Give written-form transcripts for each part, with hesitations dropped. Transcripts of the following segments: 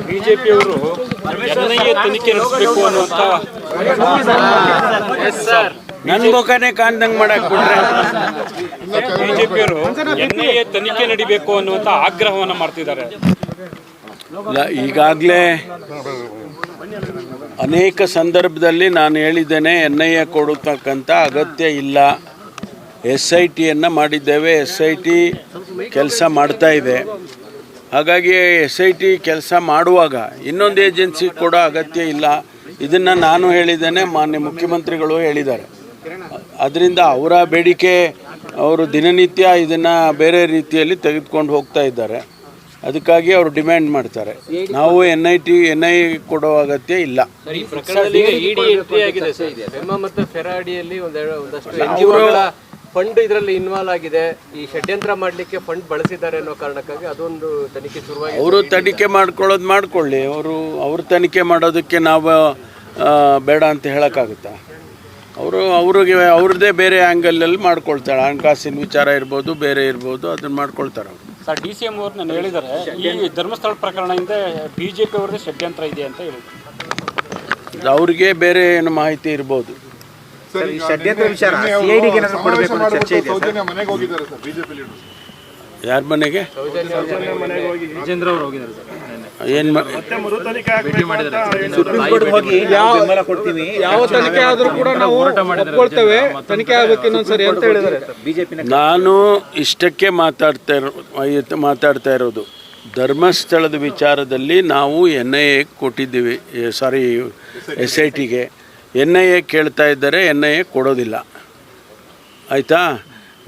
ಬಿಜೆಪಿಯವರು ಎನ್ಐಎ ತನಿಖೆ ನಡೆಸಬೇಕು ಅನ್ನುವಂಥ ನನ್ನ ಮುಖನೇ ಕಾಣ್ದಂಗೆ ಮಾಡಕ್ ಬಿಟ್ರೆ ಬಿಜೆಪಿಯವರು ಎನ್ಐಎ ತನಿಖೆ ನಡಿಬೇಕು ಅನ್ನುವಂಥ ಆಗ್ರಹವನ್ನು ಮಾಡ್ತಿದ್ದಾರೆ. ಈಗಾಗಲೇ ಅನೇಕ ಸಂದರ್ಭದಲ್ಲಿ ನಾನು ಹೇಳಿದ್ದೇನೆ, NIA ಕೊಡತಕ್ಕಂಥ ಅಗತ್ಯ ಇಲ್ಲ. SITಯನ್ನು ಮಾಡಿದ್ದೇವೆ, SIT ಕೆಲಸ ಮಾಡ್ತಾ ಇದೆ. ಹಾಗಾಗಿ SIT ಕೆಲಸ ಮಾಡುವಾಗ ಇನ್ನೊಂದು ಏಜೆನ್ಸಿ ಕೊಡೋ ಅಗತ್ಯ ಇಲ್ಲ. ಇದನ್ನು ನಾನು ಹೇಳಿದ್ದೇನೆ, ಮಾನ್ಯ ಮುಖ್ಯಮಂತ್ರಿಗಳು ಹೇಳಿದ್ದಾರೆ. ಅದರಿಂದ ಅವರ ಬೇಡಿಕೆ, ಅವರು ದಿನನಿತ್ಯ ಇದನ್ನು ಬೇರೆ ರೀತಿಯಲ್ಲಿ ತೆಗೆದುಕೊಂಡು ಹೋಗ್ತಾ ಇದ್ದಾರೆ. ಅದಕ್ಕಾಗಿ ಅವರು ಡಿಮ್ಯಾಂಡ್ ಮಾಡ್ತಾರೆ. ನಾವು NIA ಕೊಡೋ ಅಗತ್ಯ ಇಲ್ಲ. ಫಂಡ್ ಇದರಲ್ಲಿ ಇನ್ವಾಲ್ವ್ ಆಗಿದೆ, ಈ ಷಡ್ಯಂತ್ರ ಮಾಡಲಿಕ್ಕೆ ಫಂಡ್ ಬಳಸಿದ್ದಾರೆ ಅನ್ನೋ ಕಾರಣಕ್ಕಾಗಿ ಅದೊಂದು ತನಿಖೆ ಶುರುವಾಗಿ ಅವರು ತನಿಖೆ ಮಾಡ್ಕೊಳ್ಳೋದು ಮಾಡ್ಕೊಳ್ಳಿ. ಅವರು ತನಿಖೆ ಮಾಡೋದಕ್ಕೆ ನಾವು ಬೇಡ ಅಂತ ಹೇಳೋಕ್ಕಾಗುತ್ತಾ? ಅವ್ರದ್ದೇ ಬೇರೆ ಆ್ಯಂಗಲಲ್ಲಿ ಮಾಡ್ಕೊಳ್ತಾಳೆ. ಹಣಕಾಸಿನ ವಿಚಾರ ಇರ್ಬೋದು, ಬೇರೆ ಇರ್ಬೋದು, ಅದನ್ನು ಮಾಡ್ಕೊಳ್ತಾರೆ ಅವರು. ಸರ್, DCM ಅವರು ನಾನು ಹೇಳಿದ್ದಾರೆ, ಈ ಧರ್ಮಸ್ಥಳ ಪ್ರಕರಣದಿಂದ BJP ಅವ್ರದ್ದೇ ಷಡ್ಯಂತ್ರ ಇದೆ ಅಂತ ಹೇಳಿದ್ರು. ಅವ್ರಿಗೆ ಬೇರೆ ಏನು ಮಾಹಿತಿ ಇರ್ಬೋದು. ಯಾರ ಮನೆಗೆ ಏನು ನಾನು ಇಷ್ಟಕ್ಕೆ ಮಾತಾಡ್ತಾ ಇರೋದು, ಧರ್ಮಸ್ಥಳದ ವಿಚಾರದಲ್ಲಿ ನಾವು NIA ಕೊಟ್ಟಿದ್ದೀವಿ, ಸಾರಿ SITಗೆ. NIA ಕೇಳ್ತಾ ಇದ್ದಾರೆ, NIA ಕೊಡೋದಿಲ್ಲ. ಆಯಿತಾ?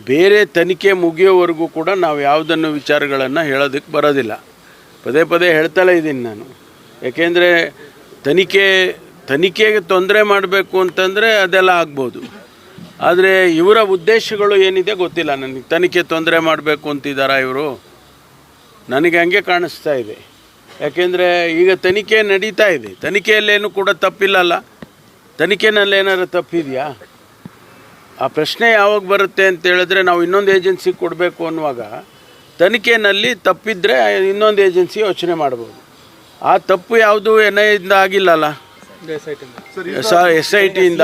ಬೇರೆ ತನಿಖೆ ಮುಗಿಯೋವರೆಗೂ ಕೂಡ ನಾವು ಯಾವುದನ್ನು ವಿಚಾರಗಳನ್ನು ಹೇಳೋದಕ್ಕೆ ಬರೋದಿಲ್ಲ. ಪದೇ ಪದೇ ಹೇಳ್ತಲೇ ಇದ್ದೀನಿ ನಾನು. ಯಾಕೆಂದರೆ ತನಿಖೆಗೆ ತೊಂದರೆ ಮಾಡಬೇಕು ಅಂತಂದರೆ ಅದೆಲ್ಲ ಆಗ್ಬೋದು. ಆದರೆ ಇವರ ಉದ್ದೇಶಗಳು ಏನಿದೆ ಗೊತ್ತಿಲ್ಲ ನನಗೆ. ತನಿಖೆ ತೊಂದರೆ ಮಾಡಬೇಕು ಅಂತಿದ್ದಾರಾ ಇವರು? ನನಗೆ ಹಂಗೆ ಕಾಣಿಸ್ತಾ ಇದೆ. ಯಾಕೆಂದರೆ ಈಗ ತನಿಖೆ ನಡೀತಾ ಇದೆ, ತನಿಖೆಯಲ್ಲೇನು ಕೂಡ ತಪ್ಪಿಲ್ಲಲ್ಲ. ತನಿಖೆನಲ್ಲಿ ಏನಾದ್ರು ತಪ್ಪಿದೆಯಾ? ಆ ಪ್ರಶ್ನೆ ಯಾವಾಗ ಬರುತ್ತೆ ಅಂತ ಹೇಳಿದ್ರೆ, ನಾವು ಇನ್ನೊಂದು ಏಜೆನ್ಸಿ ಕೊಡಬೇಕು ಅನ್ನುವಾಗ ತನಿಖೆಯಲ್ಲಿ ತಪ್ಪಿದ್ರೆ ಇನ್ನೊಂದು ಏಜೆನ್ಸಿ ಯೋಚನೆ ಮಾಡ್ಬೋದು. ಆ ತಪ್ಪು ಯಾವುದು NIAದಿಂದ ಆಗಿಲ್ಲಲ್ಲ, SITಯಿಂದ.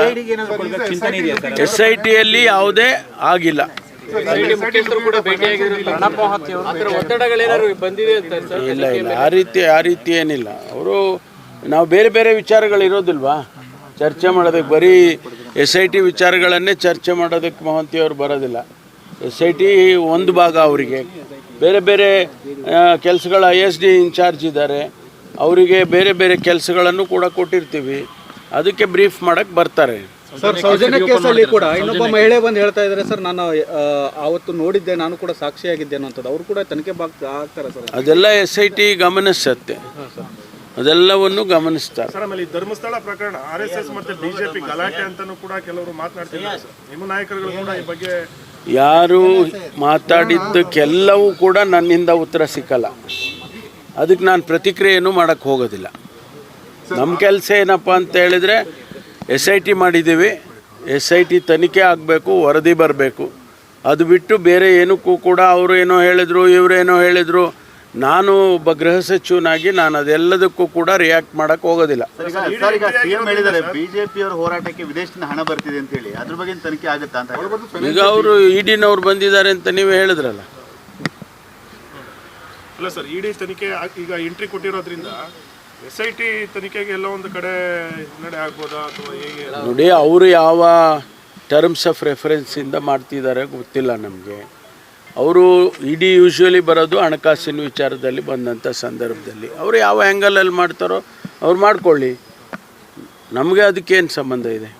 SITಯಲ್ಲಿ ಯಾವುದೇ ಆಗಿಲ್ಲ. ಇಲ್ಲ ಇಲ್ಲ, ಆ ರೀತಿ ಏನಿಲ್ಲ. ನಾವು ಬೇರೆ ಬೇರೆ ವಿಚಾರಗಳಿರೋದಿಲ್ವಾ ಚರ್ಚೆ ಮಾಡೋದಕ್ಕೆ? ಬರೀ SIT ವಿಚಾರಗಳನ್ನೇ ಚರ್ಚೆ ಮಾಡೋದಕ್ಕೆ ಮಹಂತಿಯವರು ಬರೋದಿಲ್ಲ. SIT ಒಂದು ಭಾಗ, ಅವರಿಗೆ ಬೇರೆ ಬೇರೆ ಕೆಲಸಗಳ ISD ಇನ್ಚಾರ್ಜ್ ಇದ್ದಾರೆ, ಅವರಿಗೆ ಬೇರೆ ಬೇರೆ ಕೆಲಸಗಳನ್ನು ಕೂಡ ಕೊಟ್ಟಿರ್ತೀವಿ. ಅದಕ್ಕೆ ಬ್ರೀಫ್ ಮಾಡೋಕ್ಕೆ ಬರ್ತಾರೆ. ಸರ್, ಸೌಜನ್ಯ ಕೇಸಲ್ಲಿ ಕೂಡ ಇನ್ನೊಬ್ಬ ಮಹಿಳೆ ಬಂದು ಹೇಳ್ತಾ ಇದ್ದಾರೆ, ಸರ್ ನಾನು ಅವತ್ತು ನೋಡಿದ್ದೆ, ನಾನು ಕೂಡ ಸಾಕ್ಷಿಯಾಗಿದ್ದೆ ಅನ್ನೋಂಥದ್ದು. ಅವರು ಕೂಡ ತನಿಖೆ ಆಗ್ತಾರೆ ಸರ್? ಅದೆಲ್ಲ SIT ಗಮನಿಸುತ್ತೆ, ಅದೆಲ್ಲವನ್ನು ಗಮನಿಸ್ತಾರೆ. ಸರ್, ಆಮೇಲೆ ಧರ್ಮಸ್ಥಳ ಪ್ರಕರಣ RSS ಮತ್ತು BJP ಗಲಾಟೆ ಅಂತಾನೂ ಕೂಡ ಕೆಲವರು ಮಾತನಾಡ್ತಿದ್ದಾರೆ. ನಿಮ್ಮ ನಾಯಕರುಗಳು ಕೂಡ ಈ ಬಗ್ಗೆ ಯಾರು ಮಾತಾಡಿದ್ದಕ್ಕೆಲ್ಲವೂ ಕೂಡ ನನ್ನಿಂದ ಉತ್ತರ ಸಿಕ್ಕಲ್ಲ. ಅದಕ್ಕೆ ನಾನು ಪ್ರತಿಕ್ರಿಯೆಯನ್ನು ಮಾಡೋಕ್ಕೆ ಹೋಗೋದಿಲ್ಲ. ನಮ್ಮ ಕೆಲಸ ಏನಪ್ಪ ಅಂತ ಹೇಳಿದರೆ, SIT ಮಾಡಿದ್ದೀವಿ, SIT ತನಿಖೆ ಆಗಬೇಕು, ವರದಿ ಬರಬೇಕು. ಅದು ಬಿಟ್ಟು ಬೇರೆ ಏನಕ್ಕೂ ಕೂಡ ಅವರು ಏನೋ ಹೇಳಿದ್ರು, ಇವರೇನೋ ಹೇಳಿದ್ರು, ನಾನು ಒಬ್ಬ ಗೃಹ ಸಚಿವನಾಗಿ ನಾನು ಅದೆಲ್ಲದಕ್ಕೂ ಕೂಡ ರಿಯಾಕ್ಟ್ ಮಾಡಕ್ಕೆ ಹೋಗೋದಿಲ್ಲ. ಬಿಜೆಪಿಯವರ ಹೋರಾಟಕ್ಕೆ ವಿದೇಶದಿಂದ ಹಣ ಬರ್ತಿದೆ ಅಂತ ಹೇಳಿ, ಅದ್ರ ಬಗ್ಗೆ ತನಿಖೆ ಆಗುತ್ತಾ ಅಂತ? ಈಗ ಅವರು EDನವ್ರು ಬಂದಿದ್ದಾರೆ ಅಂತ ನೀವೇ ಹೇಳಿದ್ರಲ್ಲ. ಅಲ್ಲ ಸರ್, ED ತನಿಖೆ ಈಗ ಎಂಟ್ರಿ ಕೊಟ್ಟಿರೋದ್ರಿಂದ SIT ತನಿಖೆಗೆ ಎಲ್ಲ ಒಂದು ಕಡೆ ಹಿನ್ನಡೆ ಆಗ್ಬೋದಾ ಅಥವಾ ಹೇಗೆ? ನೋಡಿ, ಅವರು ಯಾವ ಟರ್ಮ್ಸ್ ಆಫ್ ರೆಫರೆನ್ಸಿಂದ ಮಾಡ್ತಿದ್ದಾರೆ ಗೊತ್ತಿಲ್ಲ ನಮಗೆ. ಅವರು ED ಯೂಶ್ವಲಿ ಬರೋದು ಹಣಕಾಸಿನ ವಿಚಾರದಲ್ಲಿ ಬಂದಂಥ ಸಂದರ್ಭದಲ್ಲಿ. ಅವರು ಯಾವ ಆ್ಯಂಗಲಲ್ಲಿ ಮಾಡ್ತಾರೋ ಅವ್ರು ಮಾಡ್ಕೊಳ್ಳಿ, ನಮಗೆ ಅದಕ್ಕೇನು ಸಂಬಂಧ ಇದೆ?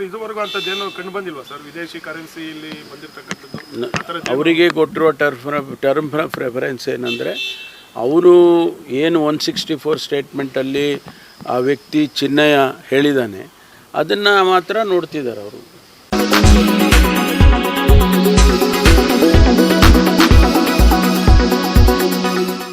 ಇದುವರೆಗೂ ಅಂಥದ್ದೇನು ಕಂಡು ಬಂದಿಲ್ವಾ ಸರ್? ವಿದೇಶಿ ಕರೆನ್ಸಿಯಲ್ಲಿ ಬಂದಿರತಕ್ಕಂಥದ್ದು ಅವರಿಗೆ ಕೊಟ್ಟಿರೋ ಟರ್ಮ್ ಆಫ್ ರೆಫರೆನ್ಸ್ ಏನಂದರೆ, ಅವರು ಏನು 164 ಸ್ಟೇಟ್ಮೆಂಟಲ್ಲಿ ಆ ವ್ಯಕ್ತಿ ಚಿನ್ನಯ್ಯ ಹೇಳಿದ್ದಾನೆ, ಅದನ್ನು ಮಾತ್ರ ನೋಡ್ತಿದ್ದಾರೆ ಅವರು.